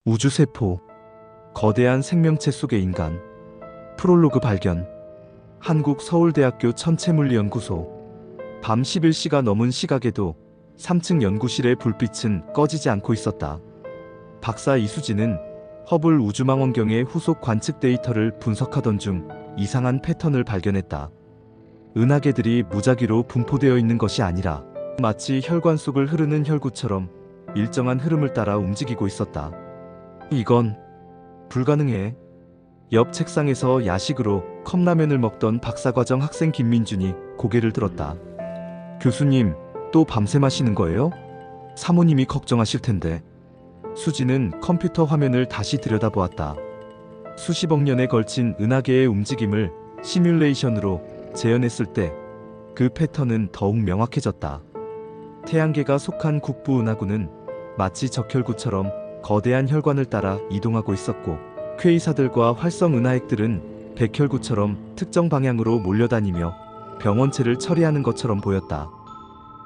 우주세포, 거대한 생명체 속의 인간. 프롤로그 발견. 한국 서울대학교 천체물리연구소. 밤 11시가 넘은 시각에도 3층 연구실의 불빛은 꺼지지 않고 있었다. 박사 이수진은 허블 우주망원경의 후속 관측 데이터를 분석하던 중 이상한 패턴을 발견했다. 은하계들이 무작위로 분포되어 있는 것이 아니라 마치 혈관 속을 흐르는 혈구처럼 일정한 흐름을 따라 움직이고 있었다. 이건 불가능해. 옆 책상에서 야식으로 컵라면을 먹던 박사과정 학생 김민준이 고개를 들었다. 교수님, 또 밤새 마시는 거예요? 사모님이 걱정하실 텐데. 수지는 컴퓨터 화면을 다시 들여다보았다. 수십억 년에 걸친 은하계의 움직임을 시뮬레이션으로 재현했을 때 그 패턴은 더욱 명확해졌다. 태양계가 속한 국부 은하구는 마치 적혈구처럼 거대한 혈관을 따라 이동하고 있었고, 퀘이사들과 활성 은하액들은 백혈구처럼 특정 방향으로 몰려다니며 병원체를 처리하는 것처럼 보였다.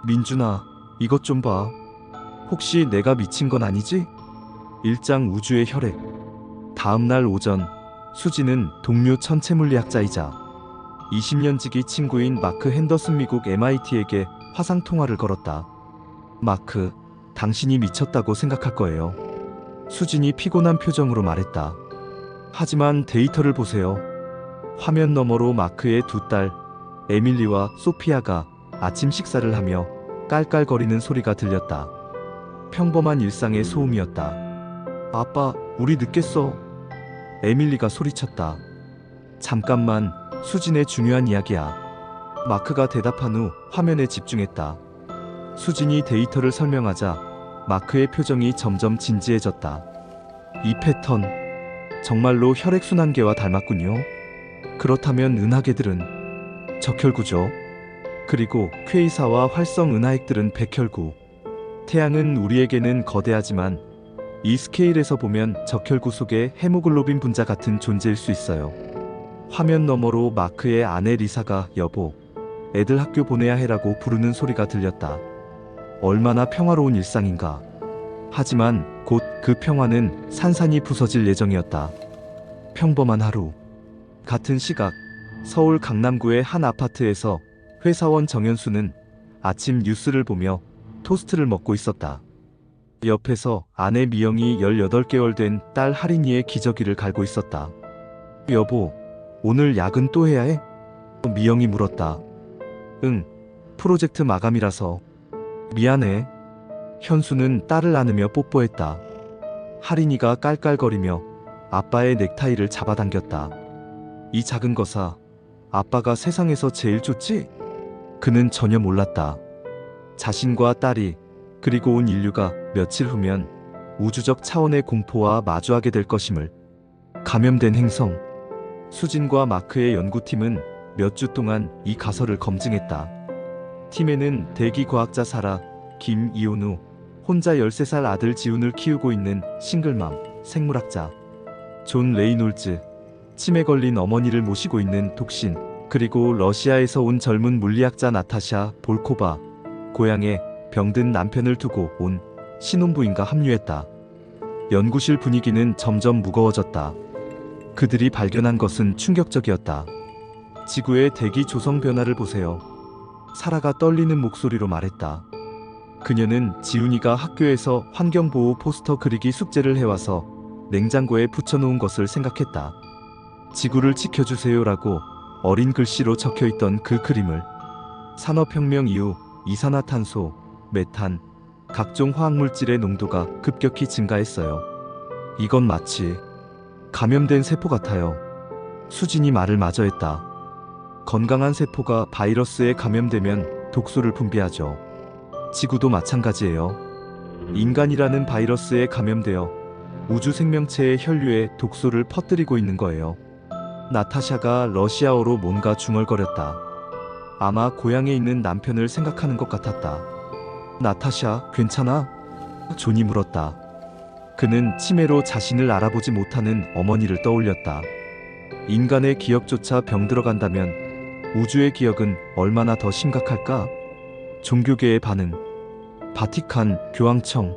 민준아, 이것 좀 봐. 혹시 내가 미친 건 아니지? 일장 우주의 혈액. 다음날 오전, 수지는 동료 천체물리학자이자 20년 지기 친구인 마크 핸더슨 미국 MIT에게 화상통화를 걸었다. 마크, 당신이 미쳤다고 생각할 거예요. 수진이 피곤한 표정으로 말했다. 하지만 데이터를 보세요. 화면 너머로 마크의 두 딸, 에밀리와 소피아가 아침 식사를 하며 깔깔거리는 소리가 들렸다. 평범한 일상의 소음이었다. 아빠, 우리 늦겠어. 에밀리가 소리쳤다. 잠깐만, 수진의 중요한 이야기야. 마크가 대답한 후 화면에 집중했다. 수진이 데이터를 설명하자 마크의 표정이 점점 진지해졌다. 이 패턴, 정말로 혈액순환계와 닮았군요. 그렇다면 은하계들은 적혈구죠. 그리고 퀘이사와 활성 은하액들은 백혈구. 태양은 우리에게는 거대하지만 이 스케일에서 보면 적혈구 속의 헤모글로빈 분자 같은 존재일 수 있어요. 화면 너머로 마크의 아내 리사가 여보, 애들 학교 보내야 해라고 부르는 소리가 들렸다. 얼마나 평화로운 일상인가. 하지만 곧 그 평화는 산산이 부서질 예정이었다. 평범한 하루. 같은 시각, 서울 강남구의 한 아파트에서 회사원 정현수는 아침 뉴스를 보며 토스트를 먹고 있었다. 옆에서 아내 미영이 18개월 된 딸 하린이의 기저귀를 갈고 있었다. 여보, 오늘 야근 또 해야 해? 미영이 물었다. 응, 프로젝트 마감이라서. 미안해. 현수는 딸을 안으며 뽀뽀했다. 하린이가 깔깔거리며 아빠의 넥타이를 잡아당겼다. 이 작은 거사, 아빠가 세상에서 제일 좋지? 그는 전혀 몰랐다. 자신과 딸이, 그리고 온 인류가 며칠 후면 우주적 차원의 공포와 마주하게 될 것임을. 감염된 행성. 수진과 마크의 연구팀은 몇 주 동안 이 가설을 검증했다. 팀에는 대기 과학자 사라, 김, 이온우, 혼자 13살 아들 지훈을 키우고 있는 싱글맘, 생물학자 존 레이놀즈, 치매 걸린 어머니를 모시고 있는 독신, 그리고 러시아에서 온 젊은 물리학자 나타샤 볼코바, 고향에 병든 남편을 두고 온 신혼부인과 합류했다. 연구실 분위기는 점점 무거워졌다. 그들이 발견한 것은 충격적이었다. 지구의 대기 조성 변화를 보세요. 사라가 떨리는 목소리로 말했다. 그녀는 지훈이가 학교에서 환경보호 포스터 그리기 숙제를 해와서 냉장고에 붙여놓은 것을 생각했다. 지구를 지켜주세요라고 어린 글씨로 적혀있던 그 그림을. 산업혁명 이후 이산화탄소, 메탄, 각종 화학물질의 농도가 급격히 증가했어요. 이건 마치 감염된 세포 같아요. 수진이 말을 마저 했다. 건강한 세포가 바이러스에 감염되면 독소를 분비하죠. 지구도 마찬가지예요. 인간이라는 바이러스에 감염되어 우주 생명체의 혈류에 독소를 퍼뜨리고 있는 거예요. 나타샤가 러시아어로 뭔가 중얼거렸다. 아마 고향에 있는 남편을 생각하는 것 같았다. 나타샤, 괜찮아? 존이 물었다. 그는 치매로 자신을 알아보지 못하는 어머니를 떠올렸다. 인간의 기억조차 병들어간다면 우주의 기억은 얼마나 더 심각할까? 종교계의 반응. 바티칸, 교황청.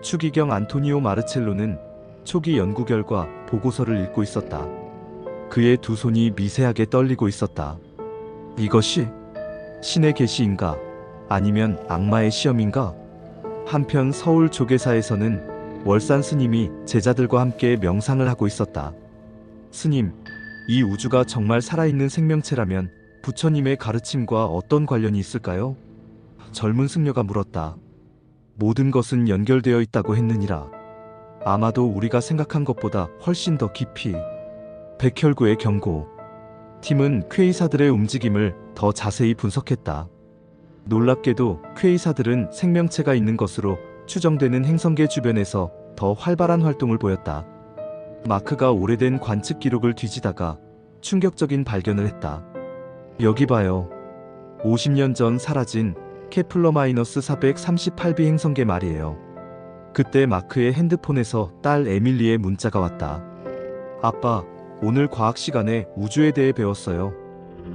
추기경 안토니오 마르첼로는 초기 연구 결과 보고서를 읽고 있었다. 그의 두 손이 미세하게 떨리고 있었다. 이것이 신의 계시인가? 아니면 악마의 시험인가? 한편 서울 조계사에서는 월산 스님이 제자들과 함께 명상을 하고 있었다. 스님, 이 우주가 정말 살아있는 생명체라면 부처님의 가르침과 어떤 관련이 있을까요? 젊은 승려가 물었다. 모든 것은 연결되어 있다고 했느니라. 아마도 우리가 생각한 것보다 훨씬 더 깊이. 백혈구의 경고. 팀은 퀘이사들의 움직임을 더 자세히 분석했다. 놀랍게도 퀘이사들은 생명체가 있는 것으로 추정되는 행성계 주변에서 더 활발한 활동을 보였다. 마크가 오래된 관측 기록을 뒤지다가 충격적인 발견을 했다. 여기 봐요. 50년 전 사라진 케플러-438b 행성계 말이에요. 그때 마크의 핸드폰에서 딸 에밀리의 문자가 왔다. 아빠, 오늘 과학 시간에 우주에 대해 배웠어요.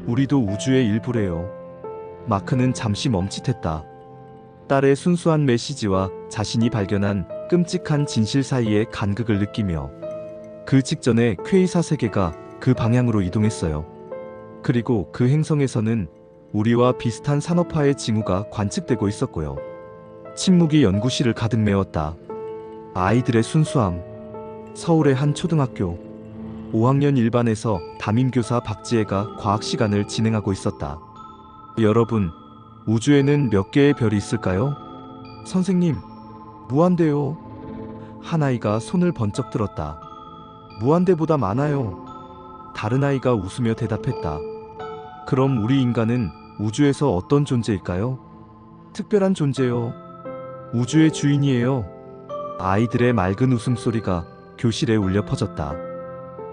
우리도 우주의 일부래요. 마크는 잠시 멈칫했다. 딸의 순수한 메시지와 자신이 발견한 끔찍한 진실 사이의 간극을 느끼며 그 직전에 퀘이사 세계가 그 방향으로 이동했어요. 그리고 그 행성에서는 우리와 비슷한 산업화의 징후가 관측되고 있었고요. 침묵이 연구실을 가득 메웠다. 아이들의 순수함. 서울의 한 초등학교 5학년 1반에서 담임교사 박지혜가 과학 시간을 진행하고 있었다. 여러분, 우주에는 몇 개의 별이 있을까요? 선생님, 무한대요. 한 아이가 손을 번쩍 들었다. 무한대보다 많아요. 다른 아이가 웃으며 대답했다. 그럼 우리 인간은 우주에서 어떤 존재일까요? 특별한 존재요. 우주의 주인이에요. 아이들의 맑은 웃음소리가 교실에 울려 퍼졌다.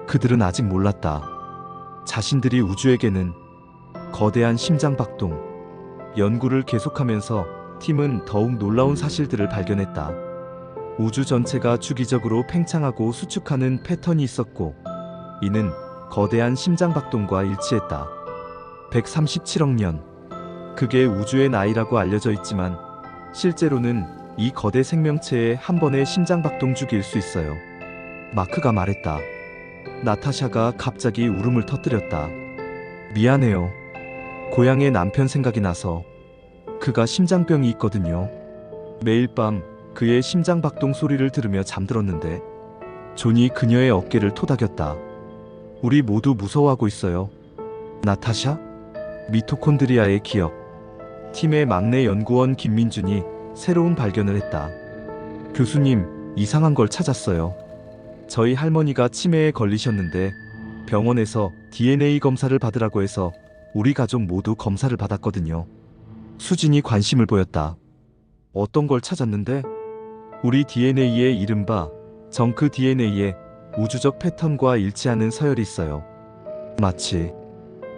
그들은 아직 몰랐다. 자신들이 우주에게는 거대한 심장박동. 연구를 계속하면서 팀은 더욱 놀라운 사실들을 발견했다. 우주 전체가 주기적으로 팽창하고 수축하는 패턴이 있었고, 이는 거대한 심장박동과 일치했다. 137억 년. 그게 우주의 나이라고 알려져 있지만 실제로는 이 거대 생명체의 한 번의 심장박동 주기일 수 있어요. 마크가 말했다. 나타샤가 갑자기 울음을 터뜨렸다. 미안해요. 고향의 남편 생각이 나서. 그가 심장병이 있거든요. 매일 밤 그의 심장박동 소리를 들으며 잠들었는데 존이 그녀의 어깨를 토닥였다. 우리 모두 무서워하고 있어요. 나타샤? 미토콘드리아의 기억. 팀의 막내 연구원 김민준이 새로운 발견을 했다. 교수님, 이상한 걸 찾았어요. 저희 할머니가 치매에 걸리셨는데 병원에서 DNA 검사를 받으라고 해서 우리 가족 모두 검사를 받았거든요. 수진이 관심을 보였다. 어떤 걸 찾았는데? 우리 DNA에 이른바 정크 DNA에 우주적 패턴과 일치하는 서열이 있어요. 마치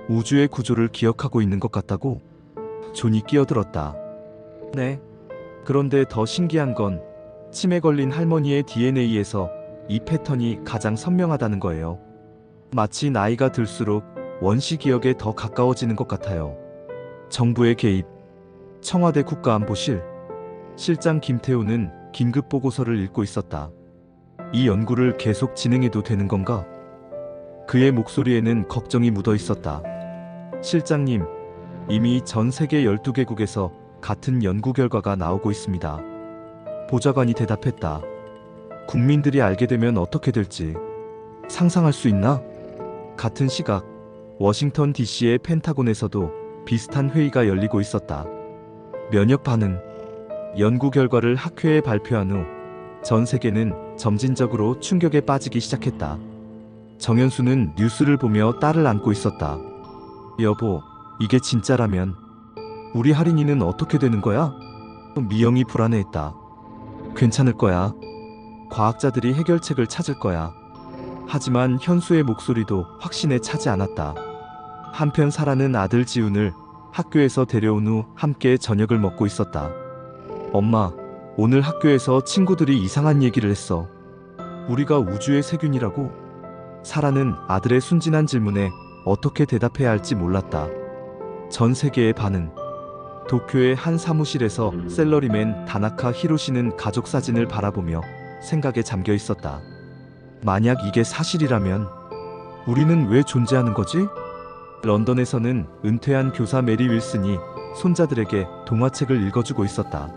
우주의 구조를 기억하고 있는 것 같다고? 존이 끼어들었다. 네. 그런데 더 신기한 건 치매 걸린 할머니의 DNA에서 이 패턴이 가장 선명하다는 거예요. 마치 나이가 들수록 원시 기억에 더 가까워지는 것 같아요. 정부의 개입. 청와대 국가안보실. 실장 김태우는 긴급 보고서를 읽고 있었다. 이 연구를 계속 진행해도 되는 건가? 그의 목소리에는 걱정이 묻어 있었다. 실장님, 이미 전 세계 12개국에서 같은 연구 결과가 나오고 있습니다. 보좌관이 대답했다. 국민들이 알게 되면 어떻게 될지 상상할 수 있나? 같은 시각, 워싱턴 DC의 펜타곤에서도 비슷한 회의가 열리고 있었다. 면역 반응. 연구 결과를 학회에 발표한 후 전 세계는 점진적으로 충격에 빠지기 시작했다. 정현수는 뉴스를 보며 딸을 안고 있었다. 여보, 이게 진짜라면 우리 할인이는 어떻게 되는 거야? 미영이 불안해했다. 괜찮을 거야. 과학자들이 해결책을 찾을 거야. 하지만 현수의 목소리도 확신에 차지 않았다. 한편 사라는 아들 지훈을 학교에서 데려온 후 함께 저녁을 먹고 있었다. 엄마, 오늘 학교에서 친구들이 이상한 얘기를 했어. 우리가 우주의 세균이라고? 사라는 아들의 순진한 질문에 어떻게 대답해야 할지 몰랐다. 전 세계의 반응. 도쿄의 한 사무실에서 셀러리맨 다나카 히로시는 가족 사진을 바라보며 생각에 잠겨 있었다. 만약 이게 사실이라면 우리는 왜 존재하는 거지? 런던에서는 은퇴한 교사 메리 윌슨이 손자들에게 동화책을 읽어주고 있었다.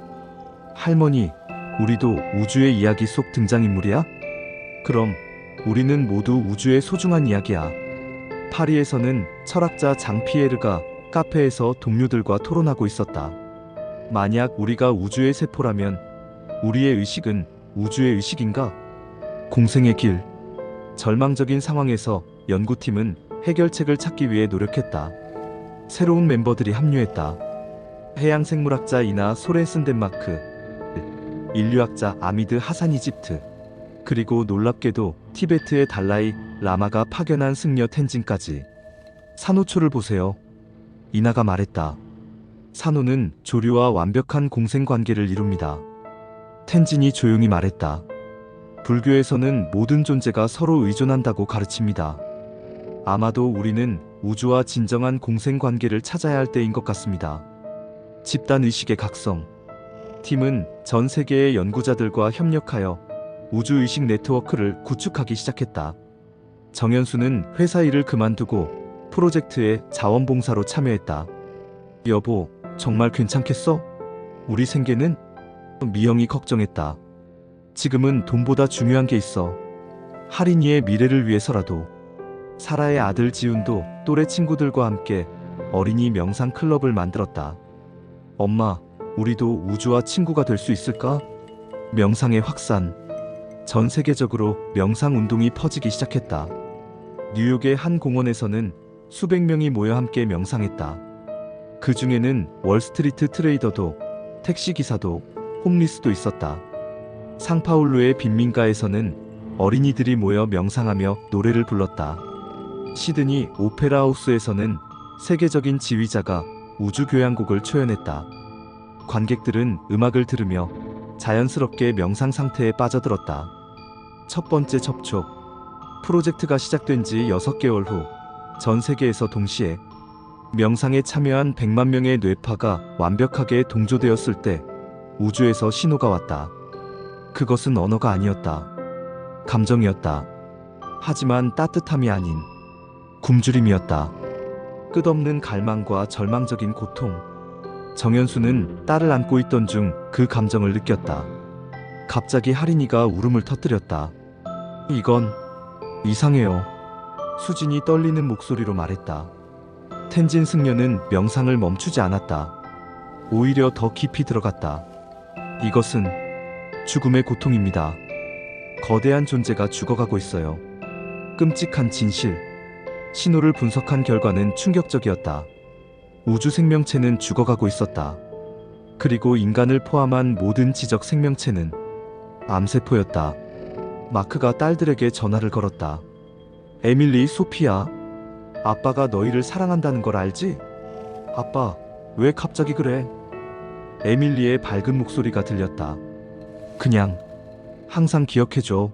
할머니, 우리도 우주의 이야기 속 등장인물이야? 그럼 우리는 모두 우주의 소중한 이야기야. 파리에서는 철학자 장 피에르가 카페에서 동료들과 토론하고 있었다. 만약 우리가 우주의 세포라면 우리의 의식은 우주의 의식인가? 공생의 길. 절망적인 상황에서 연구팀은 해결책을 찾기 위해 노력했다. 새로운 멤버들이 합류했다. 해양생물학자 이나 소렌슨 덴마크, 인류학자 아미드 하산 이집트, 그리고 놀랍게도 티베트의 달라이 라마가 파견한 승려 텐진까지. 산호초를 보세요. 이나가 말했다. 산호는 조류와 완벽한 공생관계를 이룹니다. 텐진이 조용히 말했다. 불교에서는 모든 존재가 서로 의존한다고 가르칩니다. 아마도 우리는 우주와 진정한 공생관계를 찾아야 할 때인 것 같습니다. 집단의식의 각성. 팀은 전 세계의 연구자들과 협력하여 우주의식 네트워크를 구축하기 시작했다. 정현수는 회사 일을 그만두고 프로젝트에 자원봉사로 참여했다. 여보, 정말 괜찮겠어? 우리 생계는? 미영이 걱정했다. 지금은 돈보다 중요한 게 있어. 할인이의 미래를 위해서라도. 사라의 아들 지훈도 또래 친구들과 함께 어린이 명상 클럽을 만들었다. 엄마, 우리도 우주와 친구가 될 수 있을까? 명상의 확산. 전 세계적으로 명상 운동이 퍼지기 시작했다. 뉴욕의 한 공원에서는 수백 명이 모여 함께 명상했다. 그 중에는 월스트리트 트레이더도, 택시기사도, 홈리스도 있었다. 상파울루의 빈민가에서는 어린이들이 모여 명상하며 노래를 불렀다. 시드니 오페라 하우스에서는 세계적인 지휘자가 우주교향곡을 초연했다. 관객들은 음악을 들으며 자연스럽게 명상 상태에 빠져들었다. 첫 번째 접촉. 프로젝트가 시작된 지 6개월 후 전 세계에서 동시에 명상에 참여한 100만 명의 뇌파가 완벽하게 동조되었을 때 우주에서 신호가 왔다. 그것은 언어가 아니었다. 감정이었다. 하지만 따뜻함이 아닌 굶주림이었다. 끝없는 갈망과 절망적인 고통. 정현수는 딸을 안고 있던 중 그 감정을 느꼈다. 갑자기 할인이가 울음을 터뜨렸다. 이건 이상해요. 수진이 떨리는 목소리로 말했다. 텐진 승려는 명상을 멈추지 않았다. 오히려 더 깊이 들어갔다. 이것은 죽음의 고통입니다. 거대한 존재가 죽어가고 있어요. 끔찍한 진실. 신호를 분석한 결과는 충격적이었다. 우주 생명체는 죽어가고 있었다. 그리고 인간을 포함한 모든 지적 생명체는 암세포였다. 마크가 딸들에게 전화를 걸었다. 에밀리, 소피야. 아빠가 너희를 사랑한다는 걸 알지? 아빠, 왜 갑자기 그래? 에밀리의 밝은 목소리가 들렸다. 그냥 항상 기억해줘.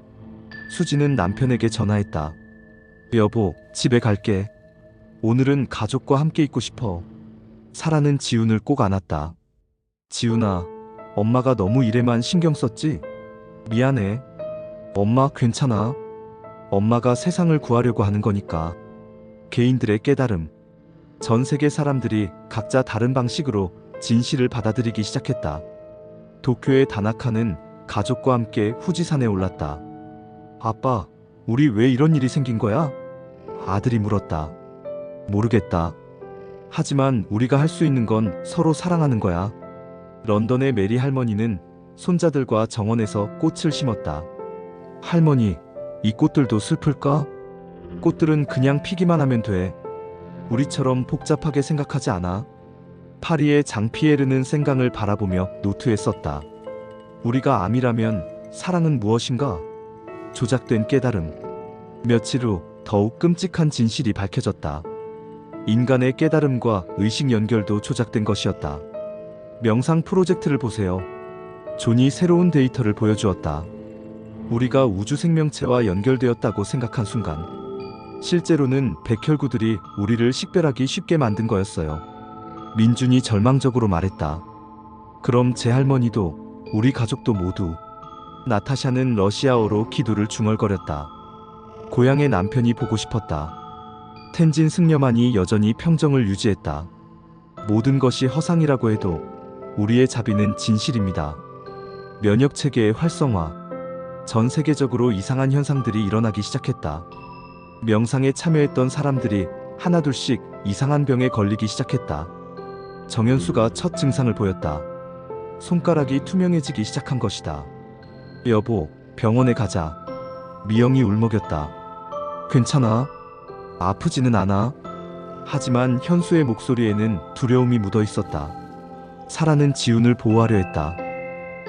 수지는 남편에게 전화했다. 여보, 집에 갈게. 오늘은 가족과 함께 있고 싶어. 사라는 지훈을 꼭 안았다. 지훈아, 엄마가 너무 일에만 신경 썼지? 미안해. 엄마 괜찮아. 엄마가 세상을 구하려고 하는 거니까. 개인들의 깨달음. 전 세계 사람들이 각자 다른 방식으로 진실을 받아들이기 시작했다. 도쿄의 다나카는 가족과 함께 후지산에 올랐다. 아빠, 우리 왜 이런 일이 생긴 거야? 아들이 물었다. 모르겠다. 하지만 우리가 할 수 있는 건 서로 사랑하는 거야. 런던의 메리 할머니는 손자들과 정원에서 꽃을 심었다. 할머니, 이 꽃들도 슬플까? 꽃들은 그냥 피기만 하면 돼. 우리처럼 복잡하게 생각하지 않아. 파리의 장 피에르는 생강을 바라보며 노트에 썼다. 우리가 암이라면 사랑은 무엇인가? 조작된 깨달음. 며칠 후 더욱 끔찍한 진실이 밝혀졌다. 인간의 깨달음과 의식 연결도 조작된 것이었다. 명상 프로젝트를 보세요. 존이 새로운 데이터를 보여주었다. 우리가 우주 생명체와 연결되었다고 생각한 순간 실제로는 백혈구들이 우리를 식별하기 쉽게 만든 거였어요. 민준이 절망적으로 말했다. 그럼 제 할머니도 우리 가족도 모두. 나타샤는 러시아어로 기도를 중얼거렸다. 고향의 남편이 보고 싶었다. 텐진 승려만이 여전히 평정을 유지했다. 모든 것이 허상이라고 해도 우리의 자비는 진실입니다. 면역 체계의 활성화. 전 세계적으로 이상한 현상들이 일어나기 시작했다. 명상에 참여했던 사람들이 하나둘씩 이상한 병에 걸리기 시작했다. 정현수가 첫 증상을 보였다. 손가락이 투명해지기 시작한 것이다. 여보, 병원에 가자. 미영이 울먹였다. 괜찮아? 아프지는 않아? 하지만 현수의 목소리에는 두려움이 묻어 있었다. 사라는 지훈을 보호하려 했다.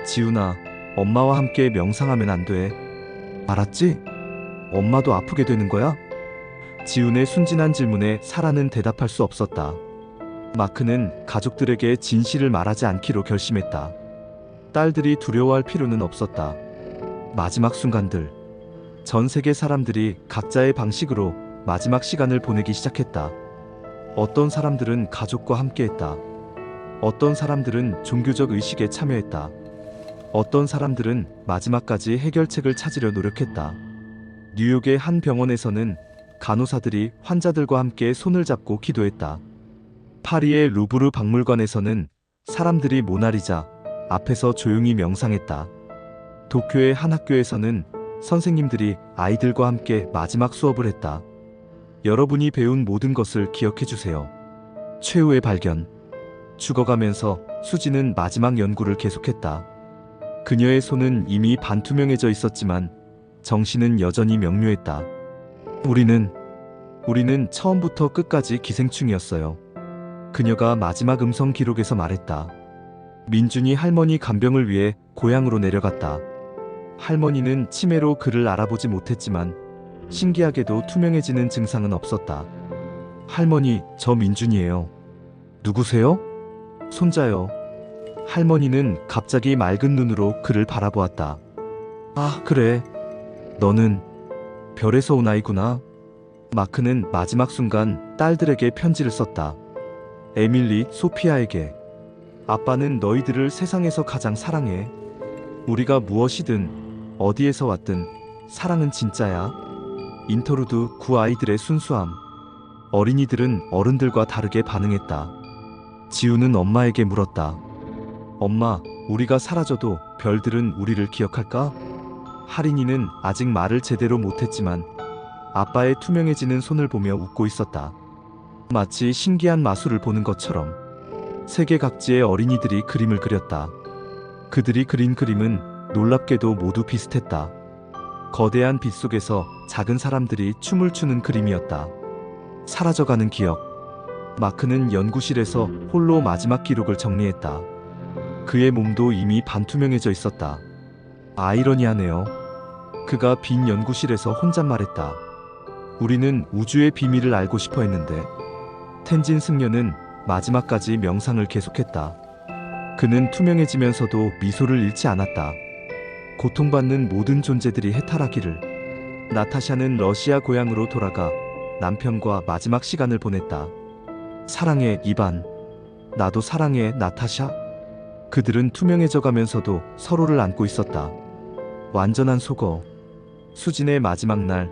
지훈아, 엄마와 함께 명상하면 안 돼. 알았지? 엄마도 아프게 되는 거야? 지훈의 순진한 질문에 사라는 대답할 수 없었다. 마크는 가족들에게 진실을 말하지 않기로 결심했다. 딸들이 두려워할 필요는 없었다. 마지막 순간들. 전 세계 사람들이 각자의 방식으로 마지막 시간을 보내기 시작했다. 어떤 사람들은 가족과 함께했다. 어떤 사람들은 종교적 의식에 참여했다. 어떤 사람들은 마지막까지 해결책을 찾으려 노력했다. 뉴욕의 한 병원에서는 간호사들이 환자들과 함께 손을 잡고 기도했다. 파리의 루브르 박물관에서는 사람들이 모나리자 앞에서 조용히 명상했다. 도쿄의 한 학교에서는 선생님들이 아이들과 함께 마지막 수업을 했다. 여러분이 배운 모든 것을 기억해 주세요. 최후의 발견. 죽어가면서 수지는 마지막 연구를 계속했다. 그녀의 손은 이미 반투명해져 있었지만 정신은 여전히 명료했다. 우리는 처음부터 끝까지 기생충이었어요. 그녀가 마지막 음성 기록에서 말했다. 민준이 할머니 간병을 위해 고향으로 내려갔다. 할머니는 치매로 그를 알아보지 못했지만 신기하게도 투명해지는 증상은 없었다. 할머니, 저 민준이에요. 누구세요? 손자요. 할머니는 갑자기 맑은 눈으로 그를 바라보았다. 아, 그래. 너는 별에서 온 아이구나. 마크는 마지막 순간 딸들에게 편지를 썼다. 에밀리, 소피아에게. 아빠는 너희들을 세상에서 가장 사랑해. 우리가 무엇이든 어디에서 왔든 사랑은 진짜야. 인터루드 9 아이들의 순수함. 어린이들은 어른들과 다르게 반응했다. 지우는 엄마에게 물었다. 엄마, 우리가 사라져도 별들은 우리를 기억할까? 하린이는 아직 말을 제대로 못했지만 아빠의 투명해지는 손을 보며 웃고 있었다. 마치 신기한 마술을 보는 것처럼 세계 각지의 어린이들이 그림을 그렸다. 그들이 그린 그림은 놀랍게도 모두 비슷했다. 거대한 빛 속에서 작은 사람들이 춤을 추는 그림이었다. 사라져가는 기억. 마크는 연구실에서 홀로 마지막 기록을 정리했다. 그의 몸도 이미 반투명해져 있었다. 아이러니하네요. 그가 빈 연구실에서 혼잣말했다. 우리는 우주의 비밀을 알고 싶어 했는데. 텐진 승려는 마지막까지 명상을 계속했다. 그는 투명해지면서도 미소를 잃지 않았다. 고통받는 모든 존재들이 해탈하기를. 나타샤는 러시아 고향으로 돌아가 남편과 마지막 시간을 보냈다. 사랑해, 이반. 나도 사랑해, 나타샤. 그들은 투명해져 가면서도 서로를 안고 있었다. 완전한 속어. 수진의 마지막 날,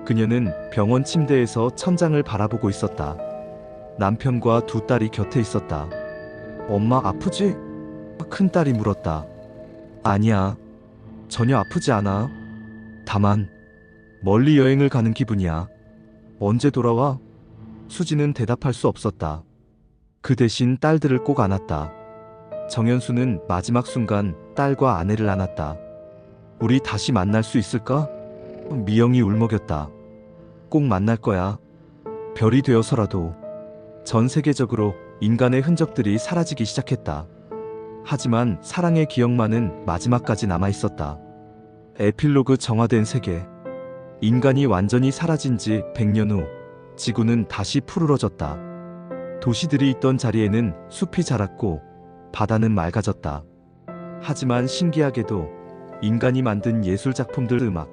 그녀는 병원 침대에서 천장을 바라보고 있었다. 남편과 두 딸이 곁에 있었다. 엄마 아프지? 큰딸이 물었다. 아니야. 전혀 아프지 않아. 다만 멀리 여행을 가는 기분이야. 언제 돌아와? 수지는 대답할 수 없었다. 그 대신 딸들을 꼭 안았다. 정현수는 마지막 순간 딸과 아내를 안았다. 우리 다시 만날 수 있을까? 미영이 울먹였다. 꼭 만날 거야. 별이 되어서라도. 전 세계적으로 인간의 흔적들이 사라지기 시작했다. 하지만 사랑의 기억만은 마지막까지 남아 있었다. 에필로그 정화된 세계. 인간이 완전히 사라진 지 100년 후 지구는 다시 푸르러졌다. 도시들이 있던 자리에는 숲이 자랐고 바다는 맑아졌다. 하지만 신기하게도 인간이 만든 예술 작품들, 음악,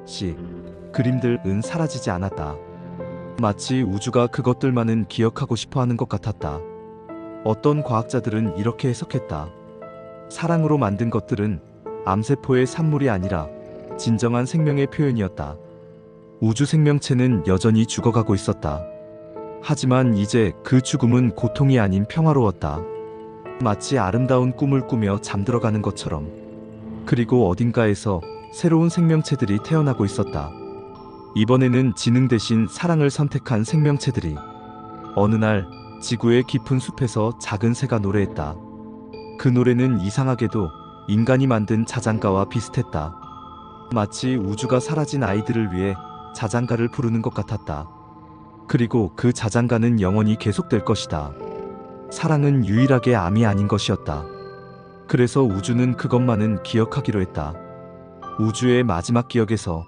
시, 그림들은 사라지지 않았다. 마치 우주가 그것들만은 기억하고 싶어 하는 것 같았다. 어떤 과학자들은 이렇게 해석했다. 사랑으로 만든 것들은 암세포의 산물이 아니라 진정한 생명의 표현이었다. 우주 생명체는 여전히 죽어가고 있었다. 하지만 이제 그 죽음은 고통이 아닌 평화로웠다. 마치 아름다운 꿈을 꾸며 잠들어가는 것처럼. 그리고 어딘가에서 새로운 생명체들이 태어나고 있었다. 이번에는 지능 대신 사랑을 선택한 생명체들이. 어느 날 지구의 깊은 숲에서 작은 새가 노래했다. 그 노래는 이상하게도 인간이 만든 자장가와 비슷했다. 마치 우주가 사라진 아이들을 위해 자장가를 부르는 것 같았다. 그리고 그 자장가는 영원히 계속될 것이다. 사랑은 유일하게 암이 아닌 것이었다. 그래서 우주는 그것만은 기억하기로 했다. 우주의 마지막 기억에서